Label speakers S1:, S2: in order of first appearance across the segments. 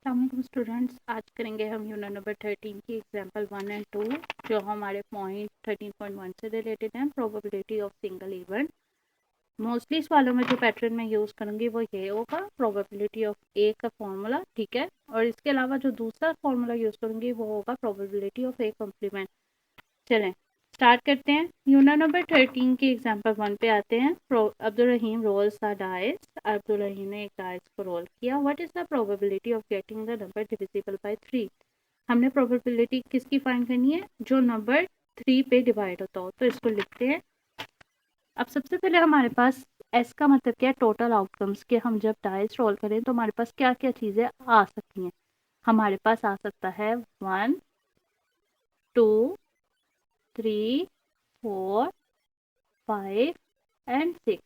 S1: अस्सलाम स्टूडेंट्स, आज करेंगे हम यूनिट नंबर 13 की एग्जांपल 1 एंड 2 जो हमारे पॉइंट 13.1 से रिलेटेड हैं, probability of single event. Mostly इस वालों में जो पैटर्न मैं यूज़ करूँगी वो ये होगा, प्रोबेबिलिटी ऑफ ए का फॉर्मूला, ठीक है। और इसके अलावा जो दूसरा फॉर्मूला यूज़ करूँगी वो होगा प्रोबेबिलिटी ऑफ ए कॉम्प्लीमेंट। चलें स्टार्ट करते हैं। यूनिट नंबर 13 की एग्जांपल 1 पे आते हैं। अब्दुल रहीम रोल्स द डाइस। अब्दुल रहीम ने एक डाइस को रोल किया। What is the probability of getting the number divisible by 3? हमने प्रोबेबिलिटी किसकी फाइंड करनी है? जो नंबर 3 पे डिवाइड होता हो। तो इसको लिखते हैं। अब सबसे पहले हमारे पास एस का मतलब क्या है? टोटल आउटकम्स के हम जब डाइस रोल करें तो हमारे पास क्या क्या चीज़ें आ सकती हैं? हमारे पास आ सकता है 1 2 3 4 5 एंड 6।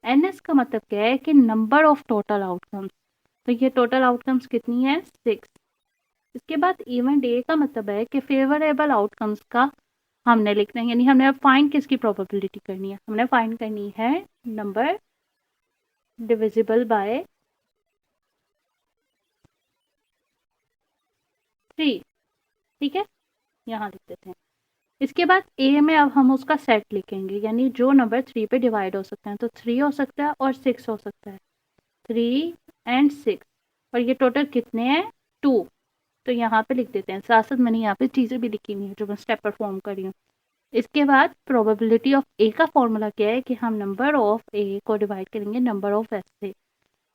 S1: एन एस का मतलब क्या है? कि नंबर ऑफ टोटल आउटकम्स। तो ये टोटल आउटकम्स कितनी है? 6। इसके बाद इवेंट ए का मतलब है कि फेवरेबल आउटकम्स का हमने लिखना है, यानी हमने अब फाइंड किसकी प्रोबेबिलिटी करनी है? हमने फाइंड करनी है नंबर डिविजिबल बाय 3, ठीक है। यहाँ लिख देते हैं। इसके बाद ए में अब हम उसका सेट लिखेंगे, यानी जो नंबर 3 पे डिवाइड हो सकते हैं। तो 3 हो सकता है और 6 हो सकता है। 3 एंड 6 और ये टोटल कितने हैं? 2। तो यहाँ पे लिख देते हैं। साथ साथ मैंने यहाँ पे चीज़ें भी लिखी हुई हैं जो मैं स्टेप परफॉर्म कर रही हूँ। इसके बाद प्रोबेबिलिटी ऑफ ए का फॉर्मूला क्या है? कि हम नंबर ऑफ ए को डिवाइड करेंगे नंबर ऑफ एस से,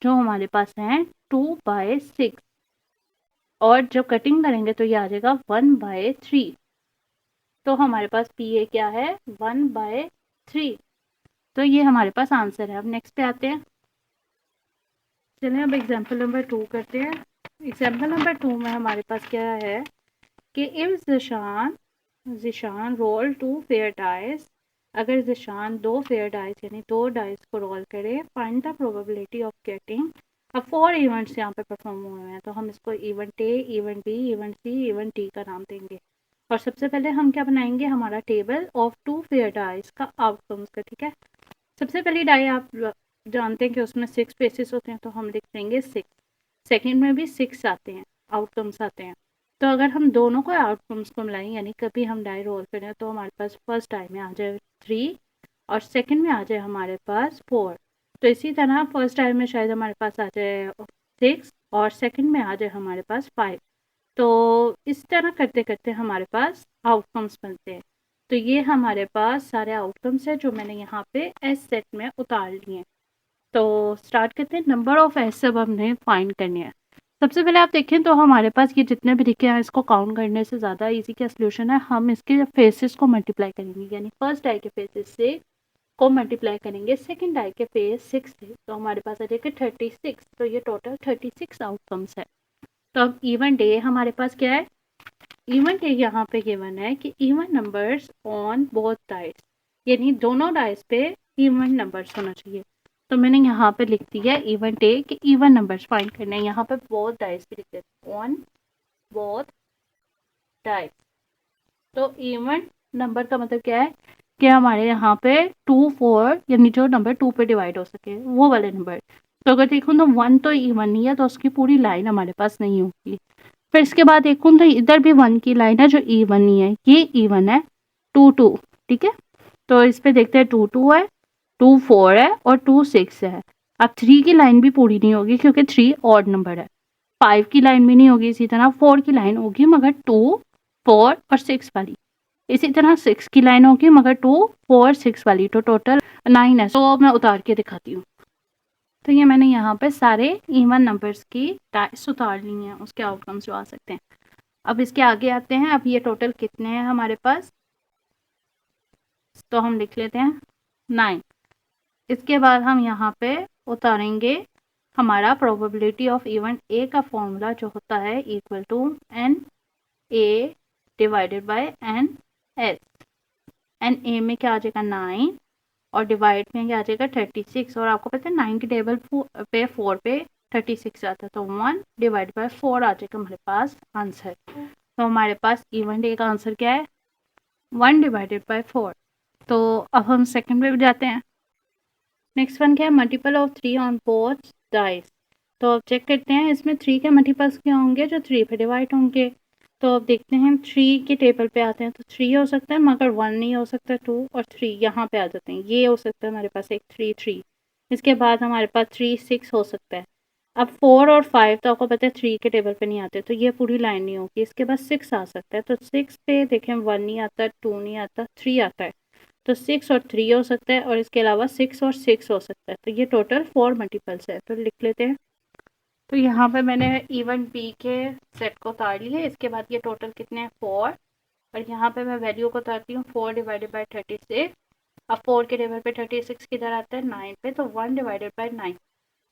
S1: जो हमारे पास हैं 2/6। और जब कटिंग करेंगे तो ये आ जाएगा 1/3। तो हमारे पास पी ए क्या है? 1/3। तो ये हमारे पास आंसर है। अब नेक्स्ट पे आते हैं। चलिए अब एग्जाम्पल नंबर 2 करते हैं। एग्जाम्पल नंबर 2 में हमारे पास क्या है कि if Zeeshan roll 2 fair dice. अगर ज़िशान 2 फेयर डाइस यानी 2 डाइस को रोल करे, find the probability of getting. अब 4 इवेंट्स यहाँ पे परफॉर्म हुए हैं, तो हम इसको event A, event B, event C, event D का नाम देंगे। और सबसे पहले हम क्या बनाएंगे? हमारा टेबल ऑफ 2 फेयर डाइस का आउटकम्स का, ठीक है। सबसे पहली डाई आप जानते हैं कि उसमें 6 पेसेस होते हैं, तो हम लिख देंगे 6। सेकेंड में भी 6 आते हैं, आउटकम्स आते हैं। तो अगर हम दोनों को आउटकम्स को मिलाएं, यानी कभी हम डाई रोल करें, तो हमारे पास फर्स्ट डाई में आ जाए 3 और सेकंड में आ जाए हमारे पास 4। तो इसी तरह फर्स्ट डाई में शायद हमारे पास आ जाए 6 और सेकंड में आ जाए हमारे पास 5। तो इस तरह करते करते हमारे पास आउटकम्स बनते हैं। तो ये हमारे पास सारे आउटकम्स है जो मैंने यहाँ पे एस सेट में उतार लिए हैं। तो स्टार्ट करते हैं। नंबर ऑफ एस सब हमने फाइंड करने हैं। सबसे पहले आप देखें तो हमारे पास ये जितने भी लिखे हैं, इसको काउंट करने से ज़्यादा इजी क्या सोल्यूशन है? हम इसके फेसेस को मल्टीप्लाई करेंगे, यानी फर्स्ट डाई के फेसेस से को मल्टीप्लाई करेंगे सेकंड डाई के फेस 6 से। तो हमारे पास आ जाएगा 36। तो ये टोटल 36 आउटकम्स है। तो अब इवेंट डे हमारे पास क्या है? इवेंट डे यहाँ पे गिवन है कि even numbers on both dice, यानी दोनों डाइस पे इवन नंबर्स होना चाहिए। तो मैंने यहाँ पे लिख दिया इवेंट डे कि इवन नंबर्स फाइंड करने हैं। यहाँ पे बोथ डाइस भी लिख देते हैं, ऑन बोथ डाइस। तो इवन नंबर का मतलब क्या है? कि हमारे यहाँ पे 2 4 यानी जो नंबर 2 पे डिवाइड हो सके वो वाले नंबर। तो अगर देखूँ तो 1 तो इवन नहीं है, तो उसकी पूरी लाइन हमारे पास नहीं होगी। फिर इसके बाद देखूँ तो इधर भी 1 की लाइन है जो इवन नहीं है, ये इवन है 2 2, ठीक है। तो इस पे देखते हैं 2 2 है, 2 4 है और 2 6 है। अब 3 की लाइन भी पूरी नहीं होगी क्योंकि 3 ऑड नंबर है। 5 की लाइन भी नहीं होगी, इसी तरह 4 की लाइन होगी मगर 2 4 और 6 वाली। इसी तरह 6 की लाइन होगी मगर 2 4 6 वाली। तो टोटल 9 है। तो मैं उतार के दिखाती हूँ। तो ये मैंने यहाँ पे सारे इवन नंबर्स की डाइस उतार ली हैं, उसके आउटकम्स जो आ सकते हैं। अब इसके आगे आते हैं। अब ये टोटल कितने हैं हमारे पास? तो हम लिख लेते हैं 9। इसके बाद हम यहाँ पे उतारेंगे हमारा प्रोबेबिलिटी ऑफ इवेंट ए का फॉर्मूला जो होता है equal to n A divided by n S. N A में क्या आ जाएगा? 9 और डिवाइड में क्या आ जाएगा? 36। और आपको पता है 9 की टेबल पे 4 पे 36 आता है, तो 1 डिवाइड बाय 4 आ जाएगा हमारे पास आंसर। तो हमारे पास इवेंट ए का आंसर क्या है? 1 डिवाइडेड बाय 4। तो अब हम सेकंड पे भी जाते हैं। नेक्स्ट वन क्या है? Multiple of 3 on both dice. तो अब चेक करते हैं इसमें 3 के मल्टीपल्स क्या होंगे जो 3 पे डिवाइड होंगे। तो अब देखते हैं 3 के टेबल पे आते हैं तो 3 हो सकता है मगर 1 नहीं हो सकता, 2 और 3 यहाँ पे आ जाते हैं। ये हो सकता है हमारे पास एक 3 3, इसके बाद हमारे पास 3 6 हो सकता है। अब 4 और 5 तो आपको पता है 3 के टेबल पे नहीं आते, तो ये पूरी लाइन नहीं होगी। इसके बाद 6 आ सकता है, तो 6 पे देखें 1 नहीं आता, 2 नहीं आता, 3 आता है। तो 6 और 3 हो सकता है और इसके अलावा 6 और 6 हो सकता है। तो ये टोटल 4 मल्टीपल्स है। तो लिख लेते हैं। तो यहाँ पे मैंने इवन बी के सेट को उतार लिया। इसके बाद ये टोटल कितने हैं 4, और यहाँ पे मैं वैल्यू को उतारती हूँ 4 डिवाइडेड बाई 36। अब 4 के टेबल पे 36 किधर आता है 9 पे, तो 1 डिवाइडेड बाई 9।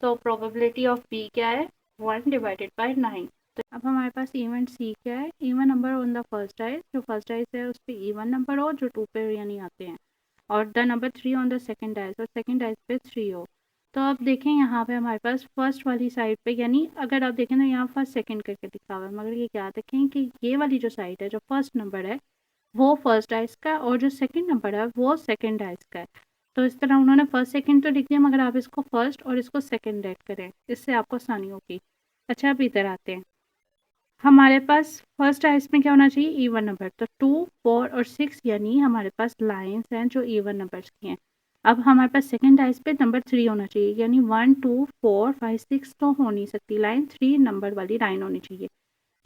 S1: तो प्रोबेबिलिटी ऑफ बी क्या है 1 डिवाइडेड बाई 9। तो अब हमारे पास इवन सी क्या है, even number on the first dice, जो फर्स्ट डाइस है उस पर इवन नंबर हो जो 2 पे यानी आते हैं, और the number 3 on the second dice, और सेकंड डाइस पे 3 हो। तो अब देखें यहाँ पे हमारे पास फर्स्ट वाली साइड पे, यानी अगर आप देखें तो यहाँ फर्स्ट सेकंड करके लिखा हुआ है, मगर ये याद रखें कि ये वाली जो साइड है जो फर्स्ट नंबर है वो फर्स्ट डाइस का, और जो सेकंड नंबर है वो सेकंड डाइस का है। तो इस तरह उन्होंने फर्स्ट सेकंड तो लिख दिया, मगर आप इसको फर्स्ट और इसको सेकंड ऐड करें, इससे आपको आसानी होगी। अच्छा अब इधर आते हैं। हमारे पास फर्स्ट डाइस में क्या होना चाहिए इवन नंबर, तो 2 4 और 6 यानी हमारे पास लाइंस हैं जो इवन नंबर्स की हैं। अब हमारे पास सेकंड डाइस पे नंबर 3 होना चाहिए, यानी 1 2 4 5 6 तो हो नहीं सकती लाइन, 3 नंबर वाली लाइन होनी चाहिए।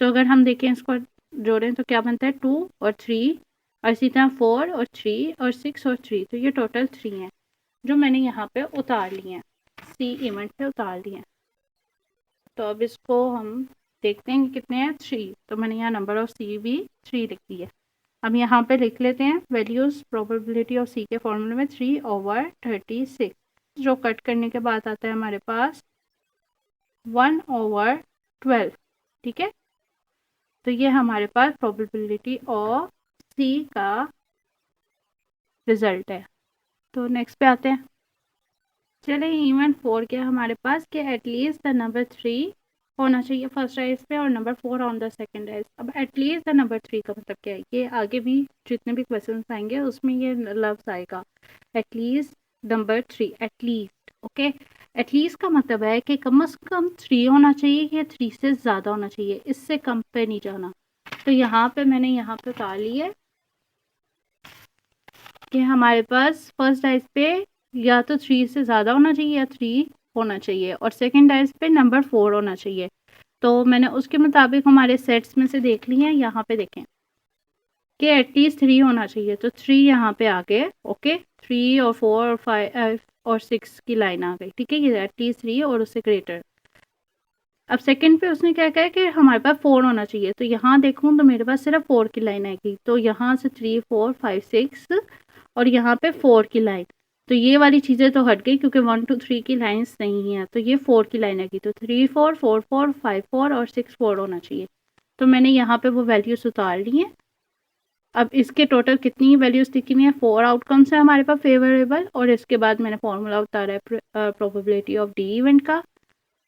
S1: तो अगर हम देखें इसको जोड़ें तो क्या बनता है 2 और 3, और इसी तरह 4 और 3 और 6 और 3, तो ये टोटल 3 हैं जो मैंने यहाँ पे उतार लिए हैं, सी इवेंट पे उतार लिए हैं। तो अब इसको हम देखते हैं कि कितने हैं 3, तो मैंने यहाँ नंबर ऑफ सी भी 3 लिख दी है। अब यहाँ पे लिख लेते हैं वैल्यूज़ प्रोबेबिलिटी ऑफ सी के फॉर्मूले में 3/36, जो कट करने के बाद आता है हमारे पास 1/12। ठीक है, तो ये हमारे पास प्रोबेबिलिटी ऑफ सी का रिजल्ट है। तो नेक्स्ट पे आते हैं। चलिए इवन 4 क्या हमारे पास कि एटलीस्ट द नंबर 3 होना चाहिए फर्स्ट डाइस पे और number 4 on the second dice. अब एटलीस्ट द नंबर 3 का मतलब क्या है, ये आगे भी जितने भी क्वेश्चन आएंगे उसमें ये लफ्ज आएगा at least number 3, at least. Okay, at least का मतलब है कि कम से कम 3 होना चाहिए या 3 से ज़्यादा होना चाहिए, इससे कम पे नहीं जाना। तो यहाँ पे मैंने यहाँ पे उतार ली है कि हमारे पास फर्स्ट डाइस पे या तो 3 से ज़्यादा होना चाहिए या 3 होना चाहिए, और सेकंड डाइस पे नंबर 4 होना चाहिए। तो मैंने उसके मुताबिक हमारे सेट्स में से देख लिए हैं। यहाँ पे देखें कि एटलीस्ट 3 होना चाहिए, तो 3 यहाँ पे आ गए। ओके, 3 और 4 और 5 और 6 की लाइन आ गई। ठीक है, ये एटलीस्ट 3 और उससे ग्रेटर। अब सेकंड पे उसने क्या कहा कि हमारे पास 4 होना चाहिए, तो यहाँ देखूँ तो मेरे पास सिर्फ 4 की लाइन आएगी। तो यहाँ से 3 4 5 6 और यहाँ पे 4 की लाइन, तो ये वाली चीज़ें तो हट गई क्योंकि 1 2 3 की लाइंस नहीं है, तो ये 4 की लाइन आएगी। तो 3 4 4 4 5 4 और 6 4 होना चाहिए। तो मैंने यहाँ पे वो वैल्यूज उतार ली हैं। अब इसके टोटल कितनी वैल्यूज दिखी हुई हैं, 4 आउटकम्स है हमारे पास फेवरेबल, और इसके बाद मैंने फॉर्मूला उतारा है प्रोबेबिलिटी ऑफ डी इवेंट का,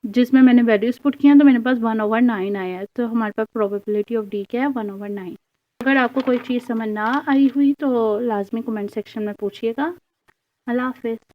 S1: जिसमें मैंने वैल्यूज पुट किया तो मेरे पास 1/9 आया है। तो हमारे पास प्रोबेबिलिटी ऑफ डी क्या है 1/9। अगर आपको कोई चीज़ समझ ना आई हुई तो लाजमी कमेंट सेक्शन में पूछिएगा। अल्लाह हाफिज़।